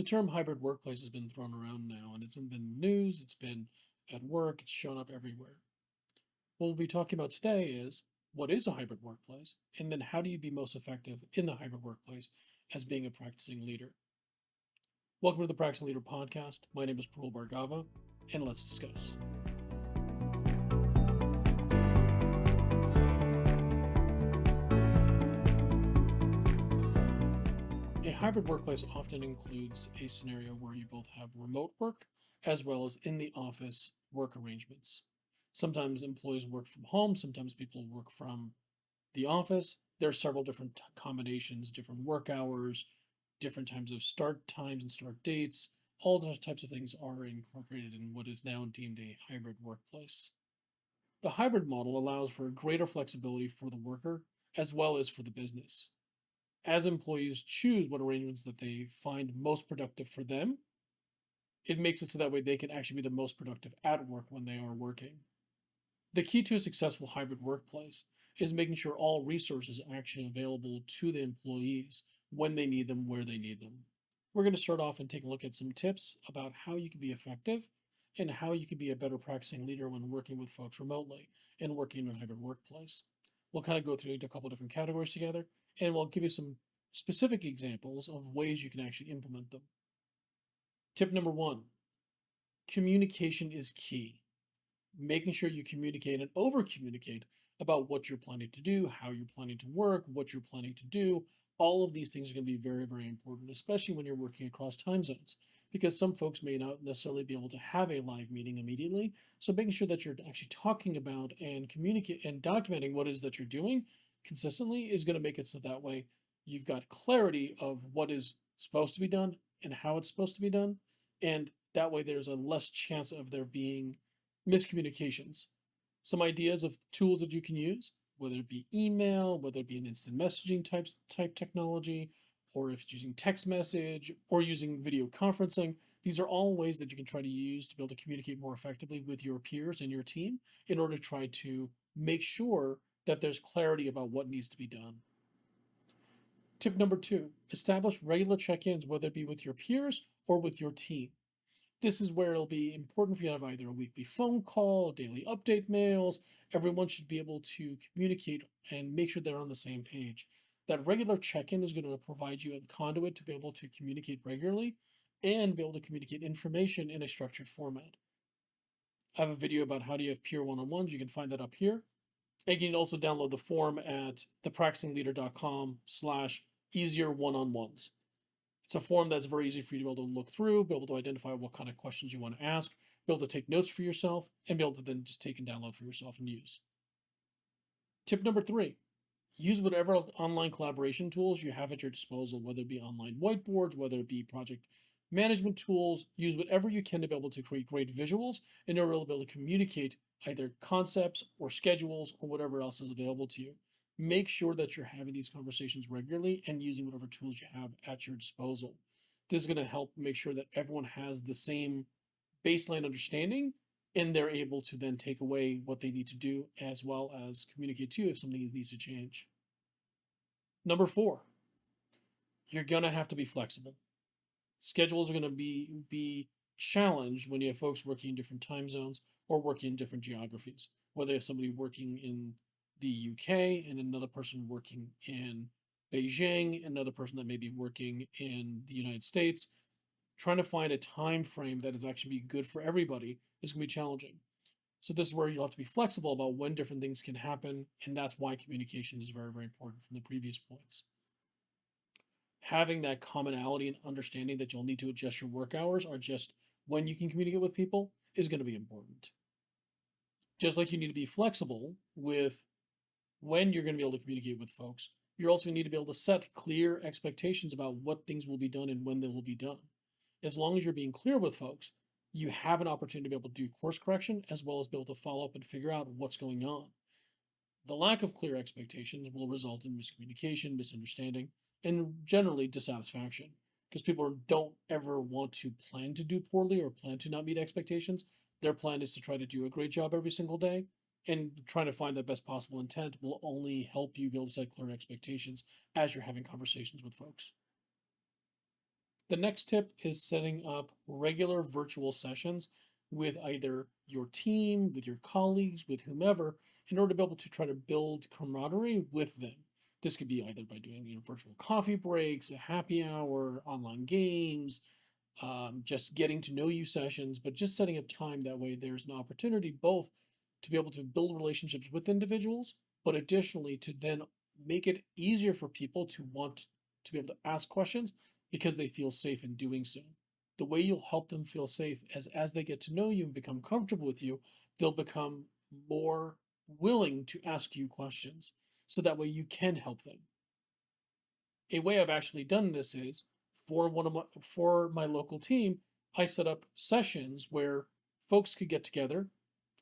The term hybrid workplace has been thrown around now, and it's been in the news, it's been at work, it's shown up everywhere. What we'll be talking about today is what is a hybrid workplace, and then how do you be most effective in the hybrid workplace as being a practicing leader. Welcome to the Practicing Leader podcast. My name is Parul Bhargava, and let's discuss. A hybrid workplace often includes a scenario where you both have remote work as well as in the office work arrangements. Sometimes employees work from home, sometimes people work from the office. There are several different combinations, different work hours, different times of start times and start dates. All those types of things are incorporated in what is now deemed a hybrid workplace. The hybrid model allows for greater flexibility for the worker as well as for the business. As employees choose what arrangements that they find most productive for them, it makes it so that way they can actually be the most productive at work when they are working. The key to a successful hybrid workplace is making sure all resources are actually available to the employees when they need them, where they need them. We're going to start off and take a look at some tips about how you can be effective and how you can be a better practicing leader when working with folks remotely and working in a hybrid workplace. We'll kind of go through a couple different categories together, and we'll give you some specific examples of ways you can actually implement them. Tip number one, communication is key. Making sure you communicate and over communicate about what you're planning to do, how you're planning to work, what you're planning to do. All of these things are going to be very, very important, especially when you're working across time zones, because some folks may not necessarily be able to have a live meeting immediately. So making sure that you're actually talking about and communicate and documenting what it is that you're doing consistently is going to make it so that way you've got clarity of what is supposed to be done and how it's supposed to be done. And that way there's a less chance of there being miscommunications. Some ideas of tools that you can use, whether it be email, whether it be an instant messaging type technology, or if it's using text message or using video conferencing. These are all ways that you can try to use to be able to communicate more effectively with your peers and your team in order to try to make sure that there's clarity about what needs to be done. Tip number two, establish regular check-ins, whether it be with your peers or with your team. This is where it'll be important for you to have either a weekly phone call, daily update mails. Everyone should be able to communicate and make sure they're on the same page. That regular check-in is going to provide you a conduit to be able to communicate regularly and be able to communicate information in a structured format. I have a video about how do you have peer one-on-ones. You can find that up here. And you can also download the form at thepracticingleader.com/easier one-on-ones. It's a form that's very easy for you to be able to look through, be able to identify what kind of questions you want to ask, be able to take notes for yourself, and be able to then just take and download for yourself and use. Tip number three, use whatever online collaboration tools you have at your disposal, whether it be online whiteboards, whether it be project management tools. Use whatever you can to be able to create great visuals in order to be able to communicate either concepts or schedules or whatever else is available to you. Make sure that you're having these conversations regularly and using whatever tools you have at your disposal. This is going to help make sure that everyone has the same baseline understanding and they're able to then take away what they need to do as well as communicate to you if something needs to change. Number four, you're going to have to be flexible. Schedules are going to be challenged when you have folks working in different time zones or working in different geographies, whether you have somebody working in the UK and another person working in Beijing, another person that may be working in the United States. Trying to find a time frame that is actually be good for everybody is going to be challenging. So this is where you'll have to be flexible about when different things can happen, and that's why communication is very, very important from the previous points. Having that commonality and understanding that you'll need to adjust your work hours or just when you can communicate with people is going to be important. Just like you need to be flexible with when you're going to be able to communicate with folks, you also need to be able to set clear expectations about what things will be done and when they will be done. As long as you're being clear with folks, you have an opportunity to be able to do course correction as well as be able to follow up and figure out what's going on. The lack of clear expectations will result in miscommunication, misunderstanding, and generally dissatisfaction because people don't ever want to plan to do poorly or plan to not meet expectations. Their plan is to try to do a great job every single day, and trying to find the best possible intent will only help you be able to set clear expectations as you're having conversations with folks. The next tip is setting up regular virtual sessions with either your team, with your colleagues, with whomever, in order to be able to try to build camaraderie with them. This could be either by doing virtual coffee breaks, a happy hour, online games, just getting to know you sessions, but just setting up time that way there's an opportunity both to be able to build relationships with individuals, but additionally to then make it easier for people to want to be able to ask questions because they feel safe in doing so. The way you'll help them feel safe as they get to know you and become comfortable with you, they'll become more willing to ask you questions. So that way you can help them. A way I've actually done this is for my local team, I set up sessions where folks could get together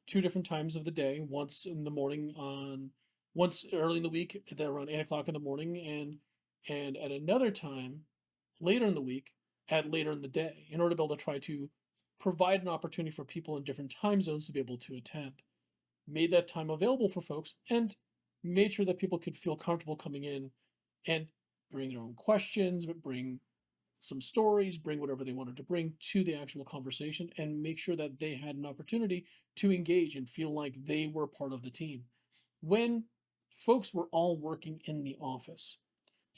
two different times of the day, once early in the week at around 8 o'clock in the morning, and at another time later in the week at later in the day, in order to be able to try to provide an opportunity for people in different time zones to be able to attend. Made that time available for folks and made sure that people could feel comfortable coming in and bring their own questions, bring some stories, bring whatever they wanted to bring to the actual conversation, and make sure that they had an opportunity to engage and feel like they were part of the team. When folks were all working in the office,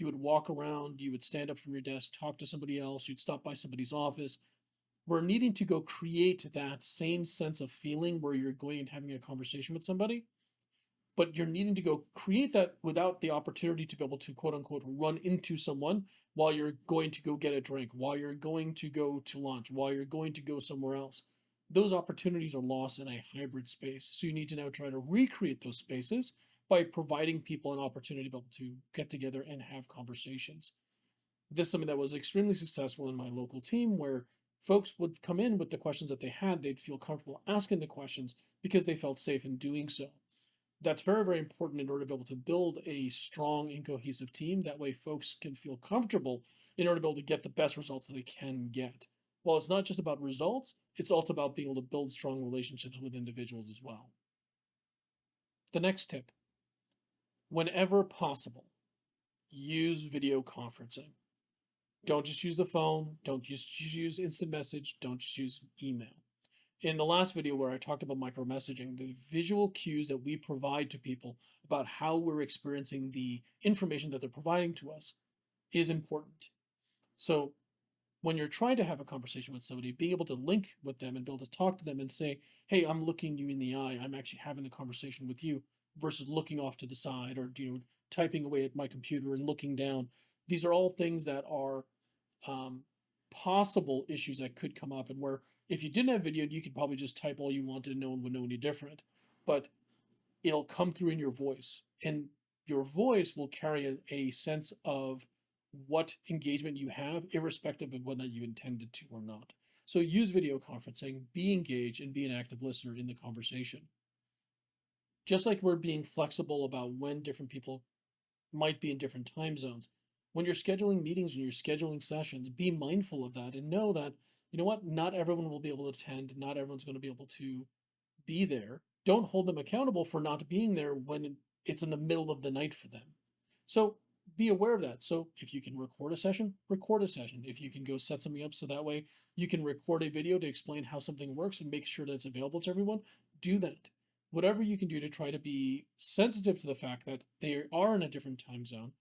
you would walk around, you would stand up from your desk, talk to somebody else, you'd stop by somebody's office. We're needing to go create that same sense of feeling where you're going and having a conversation with somebody, but you're needing to go create that without the opportunity to be able to quote unquote run into someone while you're going to go get a drink, while you're going to go to lunch, while you're going to go somewhere else. Those opportunities are lost in a hybrid space. So you need to now try to recreate those spaces by providing people an opportunity to be able to get together and have conversations. This is something that was extremely successful in my local team where folks would come in with the questions that they had. They'd feel comfortable asking the questions because they felt safe in doing so. That's very, very important in order to be able to build a strong and cohesive team. That way, folks can feel comfortable in order to be able to get the best results that they can get. Well, it's not just about results, it's also about being able to build strong relationships with individuals as well. The next tip, whenever possible, use video conferencing. Don't just use the phone, don't just use instant message, don't just use email. In the last video where I talked about micromessaging, the visual cues that we provide to people about how we're experiencing the information that they're providing to us is important. So when you're trying to have a conversation with somebody, being able to link with them and be able to talk to them and say, hey, I'm looking you in the eye, I'm actually having the conversation with you, versus looking off to the side or typing away at my computer and looking down. These are all things that are um, possible issues that could come up, and where if you didn't have video, you could probably just type all you wanted and no one would know any different. But it'll come through in your voice, and your voice will carry a sense of what engagement you have, irrespective of whether you intended to or not. So use video conferencing, be engaged, and be an active listener in the conversation. Just like we're being flexible about when different people might be in different time zones. When you're scheduling meetings and you're scheduling sessions, be mindful of that and know that, you know what, not everyone will be able to attend, not everyone's going to be able to be there. Don't hold them accountable for not being there when it's in the middle of the night for them. So be aware of that. So if you can record a session, record a session. If you can go set something up so that way you can record a video to explain how something works and make sure that it's available to everyone, do that. Whatever you can do to try to be sensitive to the fact that they are in a different time zone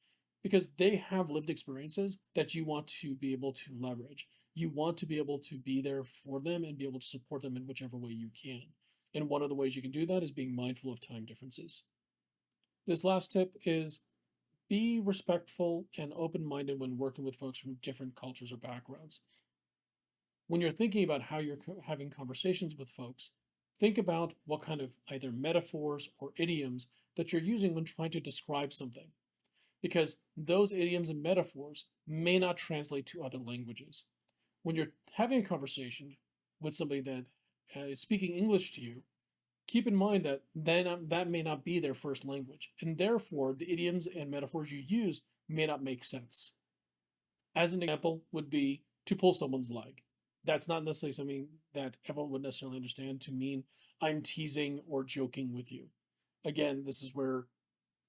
because they have lived experiences that you want to be able to leverage. You want to be able to be there for them and be able to support them in whichever way you can. And one of the ways you can do that is being mindful of time differences. This last tip is be respectful and open minded when working with folks from different cultures or backgrounds. When you're thinking about how you're having conversations with folks, think about what kind of either metaphors or idioms that you're using when trying to describe something, because those idioms and metaphors may not translate to other languages. When you're having a conversation with somebody that is speaking English to you, keep in mind that then that may not be their first language, and therefore the idioms and metaphors you use may not make sense. As an example would be to pull someone's leg. That's not necessarily something that everyone would necessarily understand to mean I'm teasing or joking with you. Again, this is where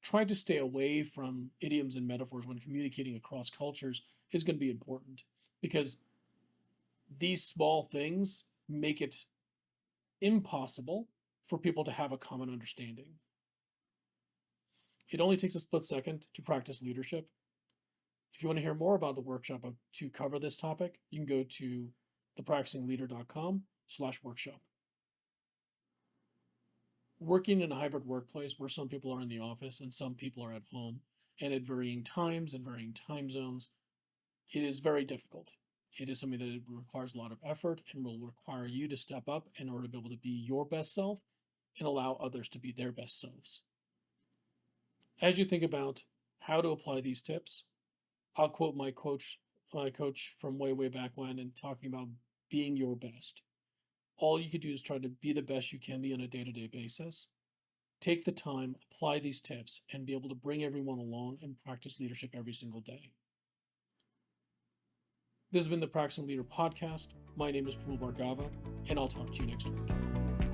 trying to stay away from idioms and metaphors when communicating across cultures is going to be important. because these small things make it impossible for people to have a common understanding. It only takes a split second to practice leadership. If you want to hear more about the workshop to cover this topic, you can go to thepracticingleader.com/workshop. Working in a hybrid workplace where some people are in the office and some people are at home and at varying times and varying time zones, it is very difficult. It is something that requires a lot of effort and will require you to step up in order to be able to be your best self and allow others to be their best selves. As you think about how to apply these tips, I'll quote my coach from way back when, and talking about being your best. All you could do is try to be the best you can be on a day-to-day basis. Take the time, apply these tips, and be able to bring everyone along and practice leadership every single day. This has been the Practicing Leader podcast. My name is Prul Bhargava, and I'll talk to you next week.